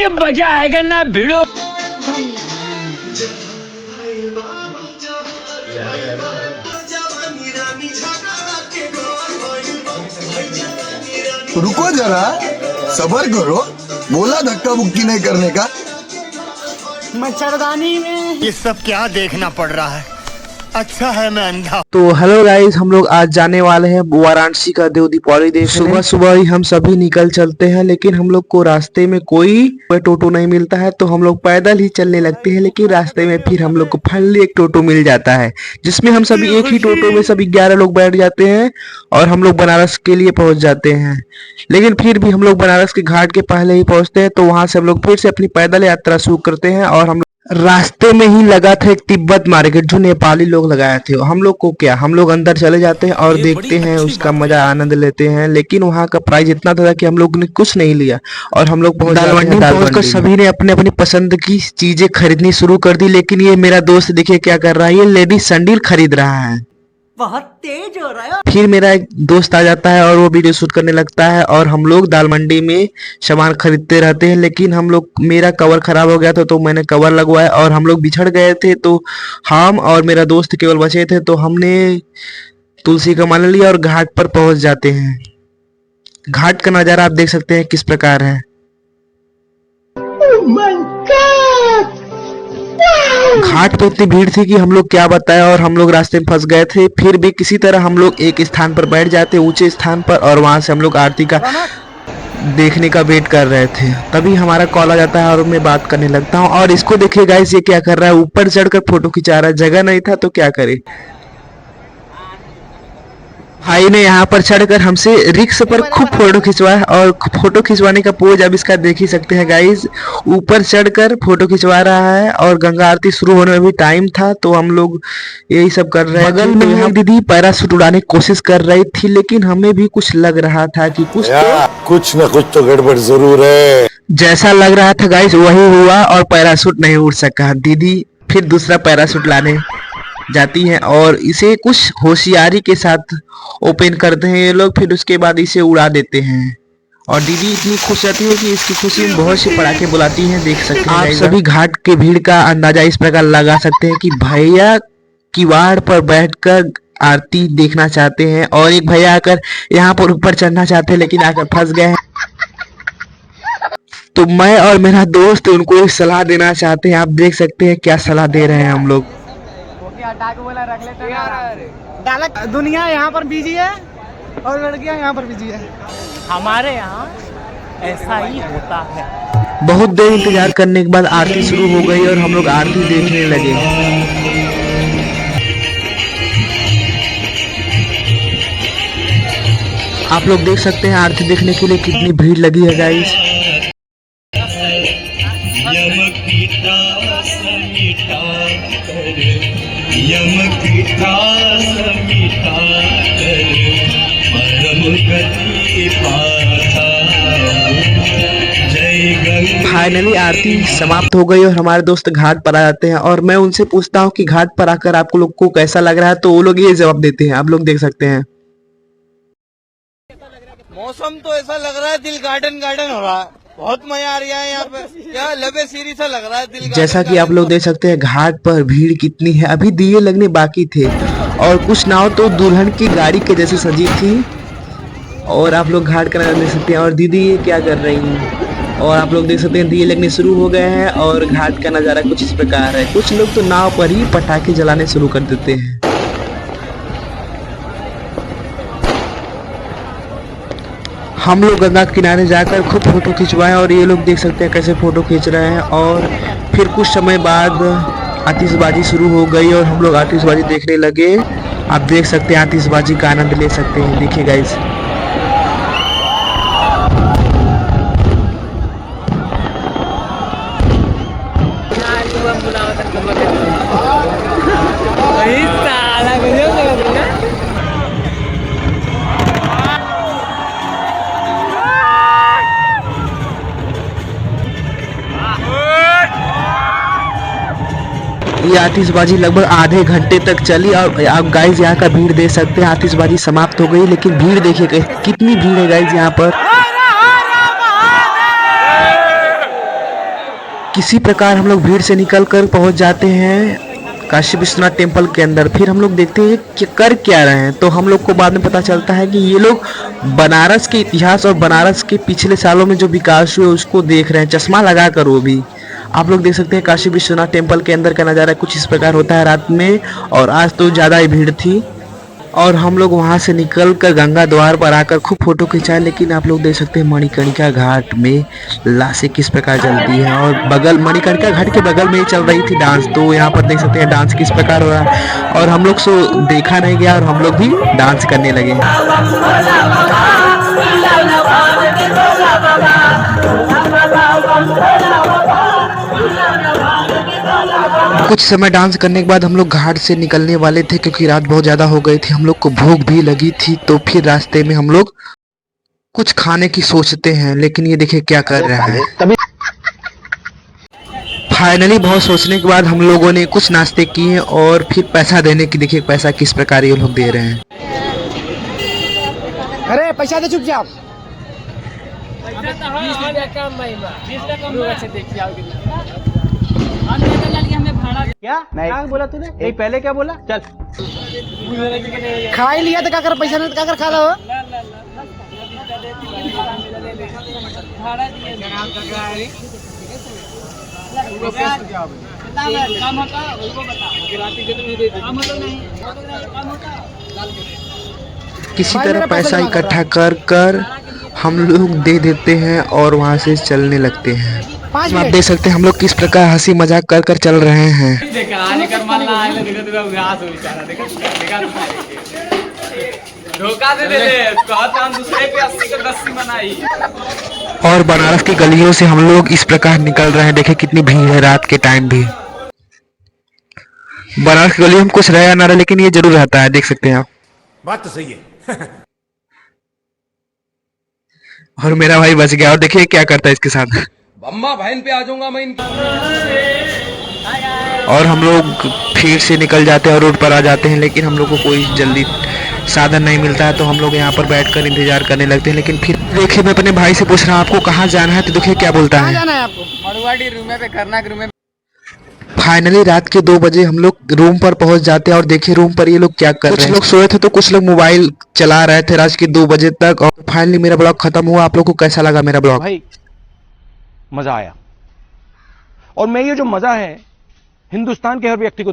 अभी मजा आएगा ना भिड़ो। रुको जरा, सबर करो, बोला धक्का मुक्की नहीं करने का। मच्छरदानी में ये सब क्या देखना पड़ रहा है। अच्छा है मैं अंधा। तो हेलो गाइस, हम लोग आज जाने वाले हैं वाराणसी का देव दीपावली देखने। सुबह सुबह ही हम सभी निकल चलते हैं, लेकिन हम लोग को रास्ते में कोई टोटो नहीं मिलता है, तो हम लोग पैदल ही चलने लगते हैं। लेकिन रास्ते में फिर हम लोग को फाइनली एक टोटो मिल जाता है, जिसमें हम सभी एक ही टोटो में सभी 11 लोग बैठ जाते हैं और हम लोग बनारस के लिए पहुंच जाते हैं। लेकिन फिर भी हम लोग बनारस के घाट के पहले ही पहुंचते हैं, तो वहां से हम लोग फिर से अपनी पैदल यात्रा शुरू करते हैं। और हम रास्ते में ही लगा था एक तिब्बत मार्केट, जो नेपाली लोग लगाए थे। हम लोग को क्या, हम लोग अंदर चले जाते हैं और देखते हैं, उसका मजा आनंद लेते हैं। लेकिन वहाँ का प्राइस इतना था कि हम लोग ने कुछ नहीं लिया और हम लोग दालमंडी पहुंचकर सभी ने अपने अपनी पसंद की चीजें खरीदनी शुरू कर दी। लेकिन ये मेरा दोस्त देखिए क्या कर रहा है, ये लेडीज सैंडल खरीद रहा है। बहुत तेज हो रहा है। फिर मेरा एक दोस्त आ जाता है और वो वीडियो शूट करने लगता है और हम लोग दाल मंडी में सामान खरीदते रहते हैं। लेकिन हम लोग, मेरा कवर खराब हो गया था तो मैंने कवर लगवाया और हम लोग बिछड़ गए थे, तो हम और मेरा दोस्त केवल बचे थे। तो हमने तुलसी का माला लिया और घाट पर पहुंच जाते हैं। घाट का नजारा आप देख सकते हैं किस प्रकार है। घाट तो इतनी भीड़ थी कि हम लोग क्या बताएं, और हम लोग रास्ते में फंस गए थे। फिर भी किसी तरह हम लोग एक स्थान पर बैठ जाते, ऊंचे स्थान पर, और वहां से हम लोग आरती का देखने का वेट कर रहे थे। तभी हमारा कॉल आ जाता है और मैं बात करने लगता हूं। और इसको देखिए गाइस, ये क्या कर रहा है, ऊपर चढ़कर फोटो खिंचा रहा है। जगह नहीं था तो क्या करे, भाई ने यहाँ पर चढ़कर हमसे रिक्स पर खूब फोटो खिंचवाया। और फोटो खिंचवाने का पोज अब इसका देख ही सकते हैं गाइस, ऊपर चढ़कर फोटो खिंचवा रहा है। और गंगा आरती शुरू होने में भी टाइम था, तो हम लोग यही सब कर रहे हैं। बगल में यहाँ दीदी पैराशूट उड़ाने की कोशिश कर रही थी, लेकिन हमें भी कुछ लग रहा था कि कुछ न कुछ तो गड़बड़ जरूर है। जैसा लग रहा था गाइस वही हुआ, और पैराशूट नहीं उड़ सका। दीदी फिर दूसरा पैराशूट लाने जाती हैं और इसे कुछ होशियारी के साथ ओपन करते हैं ये लोग। फिर उसके बाद इसे उड़ा देते हैं और दीदी इतनी खुश रहती है कि इसकी खुशी में बहुत से पटाखे बुलाती हैं। देख सकते हैं आप सभी घाट के भीड़ का अंदाजा इस प्रकार लगा सकते हैं कि भैया किवाड़ पर बैठकर आरती देखना चाहते हैं, और एक भैया आकर यहाँ पर ऊपर चढ़ना चाहते हैं, लेकिन आकर फंस गए हैं। तो मैं और मेरा दोस्त उनको एक सलाह देना चाहते हैं। आप देख सकते हैं क्या सलाह दे रहे हैं हम लोग। दुनिया यहाँ पर बिजी है और लड़कियाँ यहाँ पर बिजी है। हमारे यहाँ ऐसा ही होता है। बहुत देर इंतजार करने के बाद आरती शुरू हो गई और हम लोग आरती देखने लगे। आप लोग देख सकते हैं आरती देखने के लिए कितनी भीड़ लगी है गाइस। फाइनली आरती समाप्त हो गई और हमारे दोस्त घाट पर आ जाते हैं, और मैं उनसे पूछता हूँ कि घाट पर आकर आप लोग को कैसा लग रहा है, तो वो लोग ये जवाब देते हैं, आप लोग देख सकते हैं। मौसम तो ऐसा लग रहा है दिल गार्डन गार्डन हो रहा है, बहुत मजा आ रहा है यहाँ पे, क्या लबे सीरी सा लग रहा है दिल। जैसा कि आप लोग देख सकते हैं घाट पर भीड़ कितनी है। अभी दिए लगने बाकी थे और कुछ नाव तो दुल्हन की गाड़ी के जैसे सजी थी। और आप लोग घाट का नजारा देख सकते हैं, और दीदी ये क्या कर रही हैं। और आप लोग देख सकते हैं दिए लगने शुरू हो गए हैं और घाट का नजारा कुछ इस प्रकार है। कुछ लोग तो नाव पर ही पटाखे जलाने शुरू कर देते हैं। हम लोग गंगा के किनारे जाकर खूब फोटो खिंचवाए, और ये लोग देख सकते हैं कैसे फोटो खींच रहे हैं। और फिर कुछ समय बाद आतिशबाजी शुरू हो गई और हम लोग आतिशबाजी देखने लगे। आप देख सकते हैं आतिशबाजी का आनंद ले सकते हैं। देखिए गाइस, ये आतिशबाजी लगभग आधे घंटे तक चली, और आप गाइस यहाँ का भीड़ देख सकते हैं। आतिशबाजी समाप्त हो गई, लेकिन भीड़ देखिए कितनी भीड़ है गाइस यहाँ पर। किसी प्रकार हम लोग भीड़ से निकल कर पहुंच जाते हैं काशी विश्वनाथ टेम्पल के अंदर। फिर हम लोग देखते हैं कि कर क्या रहे हैं, तो हम लोग को बाद में पता चलता है कि ये लोग बनारस के इतिहास और बनारस के पिछले सालों में जो विकास हुए उसको देख रहे हैं, चश्मा लगा कर। वो भी आप लोग देख सकते हैं काशी विश्वनाथ टेम्पल के अंदर का नज़ारा कुछ इस प्रकार होता है रात में। और आज तो ज़्यादा ही भीड़ थी और हम लोग वहां से निकल कर गंगा द्वार पर आकर खूब फोटो खिंचाए। लेकिन आप लोग देख सकते हैं मणिकर्णिका घाट में लाशें किस प्रकार जलती हैं और बगल मणिकर्णिका घाट के बगल में ही चल रही थी डांस। तो यहाँ पर देख सकते हैं डांस किस प्रकार हो रहा है और हम लोग सो देखा नहीं गया और हम लोग भी डांस करने लगे। कुछ समय डांस करने के बाद हम लोग घाट से निकलने वाले थे क्योंकि रात बहुत ज़्यादा हो गई थी, हम लोग को भूख भी लगी थी। तो फिर रास्ते में हम लोग कुछ खाने की सोचते हैं, लेकिन ये देखिए क्या कर रहा है। फाइनली बहुत सोचने के बाद हम लोगों ने कुछ नाश्ते किए और फिर पैसा देने की, देखिए पैसा किस प्रकार ये लोग दे रहे हैं। अरे पैसा दे चुपचाप। क्या क्या बोला तूने? नहीं पहले क्या बोला? चल खा ही लिया तो क्या कर, पैसा नहीं तो क्या कर खा लो। किसी तरह पैसा इकट्ठा कर कर हम लोग दे देते हैं और वहां से चलने लगते हैं। आप देख सकते हैं हम लोग किस प्रकार हंसी मजाक कर कर चल रहे हैं। और बनारस की गलियों से हम लोग इस प्रकार निकल रहे हैं। देखिए कितनी भीड़ है रात के टाइम भी। बनारस की गलियों में कुछ रहे या ना रहे लेकिन ये जरूर रहता है, देख सकते हैं आप। बात तो सही है। और मेरा भाई बच गया और देखिए क्या करता है इसके साथ। अम्मा बहन पे आ जाऊंगा मैं। और हम लोग फिर से निकल जाते हैं और रोड पर आ जाते हैं, लेकिन हम लोग को कोई जल्दी साधन नहीं मिलता है तो हम लोग यहाँ पर बैठकर इंतजार करने लगते हैं। लेकिन फिर देखिए मैं अपने भाई से पूछ रहा हूँ आपको कहाँ जाना है, तो देखिए क्या बोलता है। जाना है आपको? मड़ुआडी रूम पे करना रूम में। फाइनली रात के 2 बजे हम लोग रूम पर पहुंच जाते हैं और देखिए रूम पर ये लोग क्या कर रहे हैं। कुछ लोग सोए थे तो कुछ लोग मोबाइल चला रहे थे रात के 2 बजे तक। और फाइनली मेरा ब्लॉग खत्म हुआ। आप लोग को कैसा लगा मेरा ब्लॉग? भाई मजा आया और मैं ये जो मजा है हिंदुस्तान के हर व्यक्ति को देना